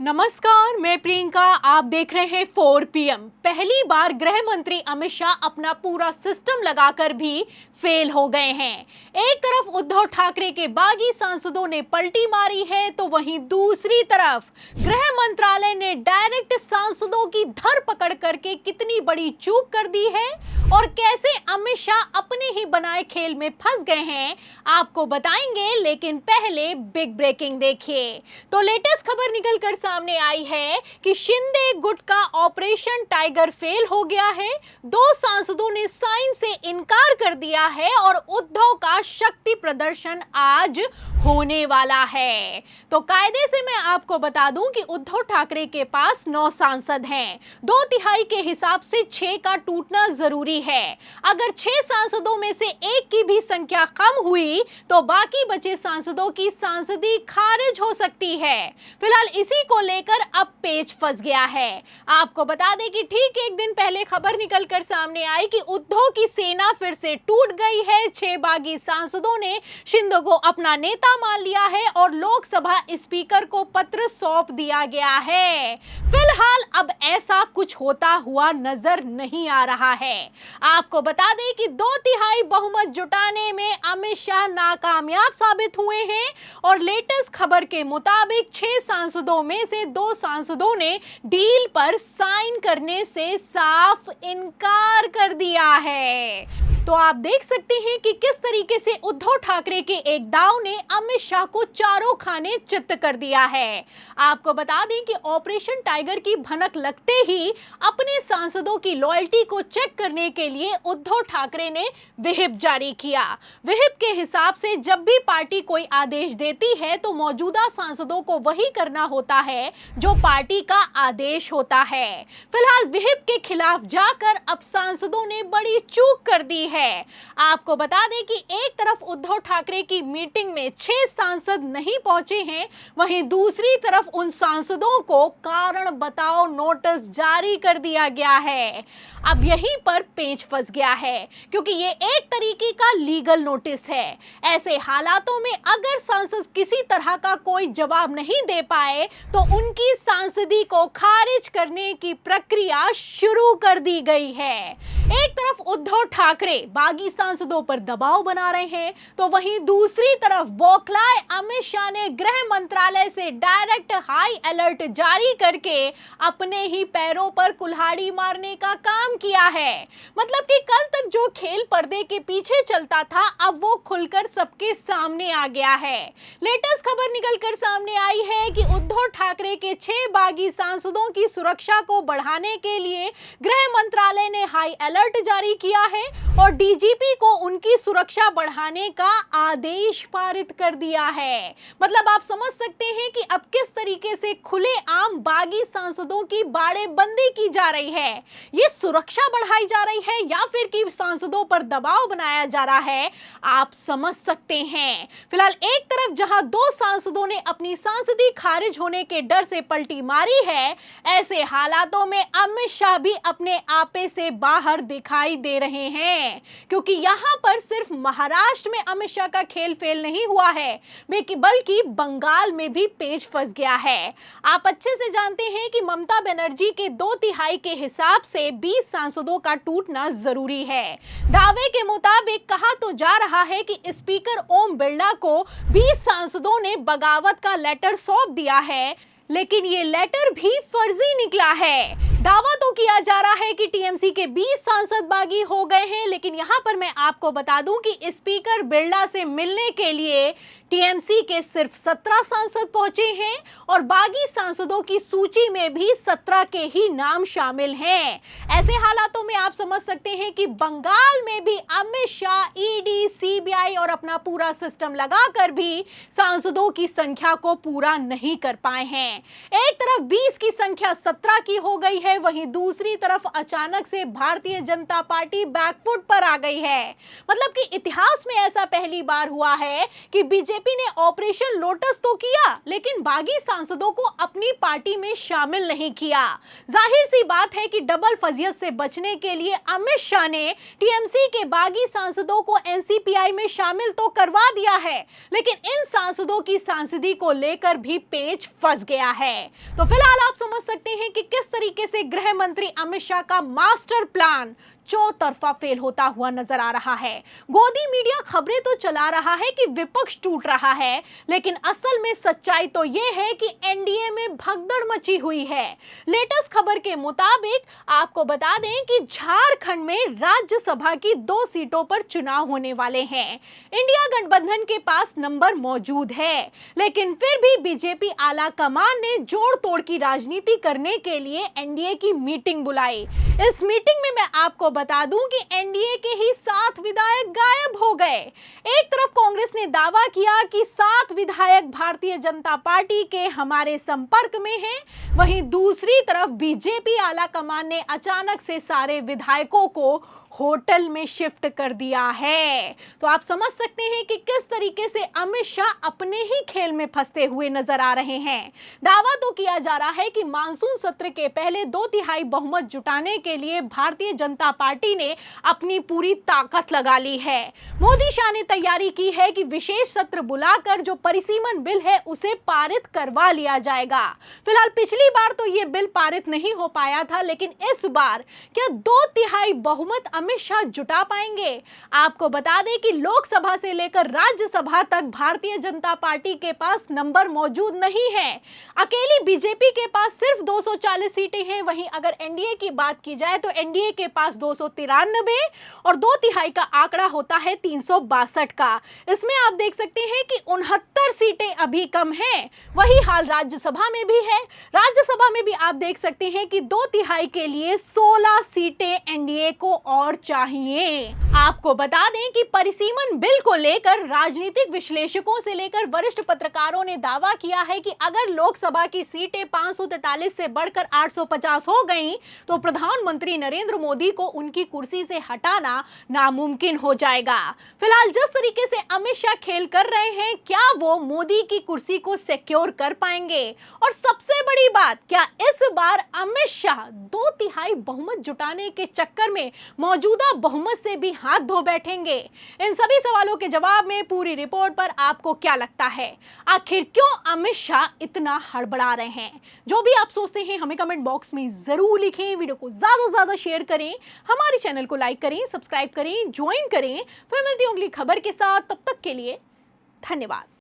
नमस्कार, मैं प्रियंका। आप देख रहे हैं 4 PM। पहली बार गृह मंत्री अमित शाह अपना पूरा सिस्टम लगाकर भी फेल हो गए हैं। एक तरफ उद्धव ठाकरे के बागी सांसदों ने पलटी मारी है, तो वहीं दूसरी तरफ गृह मंत्रालय ने डायरेक्ट सांसदों की धरपकड़ करके कितनी बड़ी चूक कर दी है और कैसे अमित शाह अपने ही बनाए खेल में फंस गए हैं, आपको बताएंगे। लेकिन पहले बिग ब्रेकिंग देखिए। तो लेटेस्ट खबर निकल कर सामने आई है कि शिंदे गुट का ऑपरेशन टाइगर फेल हो गया है। 2 सांसदों ने साइन से इनकार कर दिया है और उद्धव का शक्ति प्रदर्शन आज होने वाला है। तो कायदे से मैं आपको बता दूं कि उद्धव ठाकरे के पास 9 सांसद हैं। 2/3 के हिसाब से 6 का टूटना जरूरी है। अगर 6 सांसदों में से एक की भी संख्या कम हुई तो बाकी बचे सांसदों की सांसदी खारिज हो सकती है। फिलहाल इसी को लेकर अब पेच फंस गया है। आपको बता दें कि ठीक एक दिन पहले खबर निकल कर सामने आई कि उद्धव की सेना फिर से टूट गई है। 6 बागी सांसदों ने शिंदे को अपना नेता मान लिया है और लोकसभा स्पीकर को पत्र सौंप दिया गया है। फिलहाल अब ऐसा कुछ होता हुआ नजर नहीं आ रहा है। आपको बता दें कि 2/3 बहुमत जुटाने में अमित शाह नाकामयाब साबित हुए हैं और लेटेस्ट खबर के मुताबिक 6 सांसदों में से 2 सांसदों ने डील पर साइन करने से साफ इनकार कर दिया है। तो आप देख सकते हैं कि किस तरीके से उद्धव ठाकरे के एक दांव ने अमित शाह को चारों खाने चित्त कर दिया है। आपको बता दें कि ऑपरेशन टाइगर की भनक लगते ही अपने सांसदों की लॉयल्टी को चेक करने के लिए उद्धव ठाकरे ने व्हिप जारी किया। व्हिप के हिसाब से जब भी पार्टी कोई आदेश देती है तो मौजूदा सांसदों को वही करना होता है जो पार्टी का आदेश होता है। फिलहाल व्हिप के खिलाफ जाकर अब सांसदों ने बड़ी चूक कर दी है। आपको बता दें कि एक तरफ उद्धव ठाकरे की मीटिंग में 6 सांसद नहीं पहुंचे हैं, वहीं दूसरी तरफ उन सांसदों को कारण बताओ नोटिस जारी कर दिया गया है। अब यहीं पर पेच फंस गया है क्योंकि ये एक तरीके का लीगल नोटिस है। ऐसे हालातों में अगर सांसद किसी तरह का कोई जवाब नहीं दे पाए तो उनकी सांसदी को खारिज करने की प्रक्रिया शुरू कर दी गई है। एक तरफ उद्धव ठाकरे बागी सांसदों पर दबाव बना रहे हैं तो वहीं दूसरी तरफ बौखलाए अमित शाह ने गृह मंत्रालय से डायरेक्ट हाई अलर्ट जारी करके अपने ही पैरों पर कुल्हाड़ी मारने का काम किया है। मतलब कि कल तक जो खेल पर्दे के पीछे चलता था अब वो खुलकर सबके सामने आ गया है। लेटेस्ट खबर निकल कर सामने आई है कि उद्धव ठाकरे के 6 बागी सांसदों की सुरक्षा को बढ़ाने के लिए गृह मंत्रालय ने हाई अलर्ट जारी किया है और डीजीपी को उनकी सुरक्षा बढ़ाने का आदेश पारित कर दिया है। मतलब आप समझ सकते हैं कि अब किस तरीके से खुलेआम बागी सांसदों की बाड़ेबंदी की जा रही है। ये सुरक्षा बढ़ाई जा रही है या फिर कि सांसदों पर दबाव बनाया जा रहा है, आप समझ सकते हैं। फिलहाल एक तरफ जहां 2 सांसदों ने अपनी सांसदी खारिज होने के डर से पलटी मारी है, ऐसे हालातों में अमित शाह भी अपने आपे से बाहर दिखाई दे रहे हैं क्योंकि यहां पर सिर्फ महाराष्ट्र में अमित शाह का खेल फेल नहीं हुआ है बल्कि बंगाल में भी पेच फंस गया है। आप अच्छे से जानते हैं कि ममता बनर्जी के 2/3 के हिसाब से 20 सांसदों का टूटना जरूरी है। दावे के मुताबिक कहा तो जा रहा है कि स्पीकर ओम बिरला को 20 सांसदों ने बगावत का लेटर सौंप दिया है, लेकिन ये लेटर भी फर्जी निकला है। दावा तो किया जा रहा है कि टीएमसी के 20 सांसद बागी हो गए हैं, लेकिन यहां पर मैं आपको बता दूं कि स्पीकर बिरला से मिलने के लिए टीएमसी के सिर्फ 17 सांसद पहुंचे हैं और बागी सांसदों की सूची में भी 17 के ही नाम शामिल हैं। ऐसे हालातों में आप समझ सकते हैं कि बंगाल में भी अमित शाह ईडी, सीबीआई और अपना पूरा सिस्टम लगाकर भी सांसदों की संख्या को पूरा नहीं कर पाए हैं। एक तरफ 20 की संख्या 17 की हो गई है, है, वहीं दूसरी तरफ अचानक से भारतीय जनता पार्टी बैकफुट पर आ गई है। मतलब कि इतिहास में ऐसा पहली बार हुआ है कि बीजेपी ने ऑपरेशन लोटस तो किया, लेकिन बागी सांसदों को अपनी पार्टी में शामिल नहीं किया। जाहिर सी बात है कि डबल फजियत से बचने के लिए अमित शाह ने टीएमसी के बागी सांसदों को एनसीपीआई में शामिल तो करवा दिया है, लेकिन इन सांसदों की सांसदी को लेकर भी पेच फंस गया है। तो फिलहाल आप समझ सकते हैं कि किस तरीके से गृह मंत्री अमित शाह का मास्टर प्लान चौतरफा फेल होता हुआ नजर आ रहा है। गोदी मीडिया खबरें तो चला रहा है कि विपक्ष टूट रहा है, लेकिन असल में सच्चाई तो यह है कि एनडीए में भगदड़ मची हुई है। लेटेस्ट खबर के मुताबिक आपको बता दें कि झारखंड में राज्यसभा की 2 सीटों पर चुनाव होने वाले हैं। इंडिया गठबंधन के पास नंबर मौजूद है, लेकिन फिर भी बीजेपी आला कमान ने जोड़ तोड़ की राजनीति करने के लिए एनडीए की मीटिंग बुलाई। इस मीटिंग में मैं आपको बता दूं कि एनडीए के ही 7 विधायक गायब हो गए। एक तरफ कांग्रेस ने दावा किया कि 7 विधायक भारतीय जनता पार्टी के हमारे संपर्क में हैं, वहीं दूसरी तरफ बीजेपी आला कमान ने अचानक से सारे विधायकों को होटल में शिफ्ट कर दिया है। तो आप समझ सकते हैं कि किस तरीके से अमित शाह अपने ही खेल में फंसते हुए नजर आ रहे हैं। दावा तो किया जा रहा है कि मानसून सत्र के पहले 2/3 बहुमत जुटाने के लिए भारतीय जनता पार्टी ने अपनी पूरी ताकत लगा ली है। मोदी शाह ने तैयारी की है कि विशेष सत्र बुलाकर जो परिसीमन बिल है उसे पारित करवा लिया जाएगा। फिलहाल पिछली बार तो ये बिल पारित नहीं हो पाया था, लेकिन इस बार क्या 2/3 बहुमत अमित शाह जुटा पाएंगे? आपको बता दें कि लोकसभा से लेकर राज्यसभा तक भारतीय जनता पार्टी के पास नंबर मौजूद नहीं है। अकेली बीजेपी के पास सिर्फ 240 सीटें हैं। वहीं अगर एनडीए की बात की जाए तो एनडीए के पास 293 और 2/3 का आंकड़ा होता है 362 का। इसमें आप देख सकते हैं कि 69 सीटें अभी कम हैं। वही हाल राज्यसभा में भी है। राज्यसभा में भी आप देख सकते हैं कि 2/3 के लिए 16 सीटें एनडीए को और चाहिए। आपको बता दें कि परिसीमन बिल को लेकर राजनीतिक विश्लेषकों से लेकर वरिष्ठ पत्रकारों ने दावा किया है कि अगर लोकसभा की सीटें 543 से बढ़कर 850 हो गईं, तो प्रधानमंत्री नरेंद्र मोदी को उनकी कुर्सी से हटाना नामुमकिन हो जाएगा। फिलहाल जिस तरीके से अमित शाह खेल कर रहे हैं, क्या वो मोदी की कुर्सी को सिक्योर कर पाएंगे? और सबसे बड़ी बात, क्या इस बार अमित शाह 2/3 बहुमत जुटाने के चक्कर में मौजूदा बहुमत से भी हाथ धो बैठेंगे? इन सभी सवालों के जवाब में पूरी रिपोर्ट पर आपको क्या लगता है? आखिर क्यों अमित शाह इतना हड़बड़ा रहे हैं? जो भी आप सोचते हैं हमें कमेंट बॉक्स में जरूर लिखें। वीडियो को ज्यादा से ज्यादा शेयर करें, हमारे चैनल को लाइक करें, सब्सक्राइब करें, ज्वाइन करें। फिर मिलती हूं अगली खबर के साथ। तब तक के लिए धन्यवाद।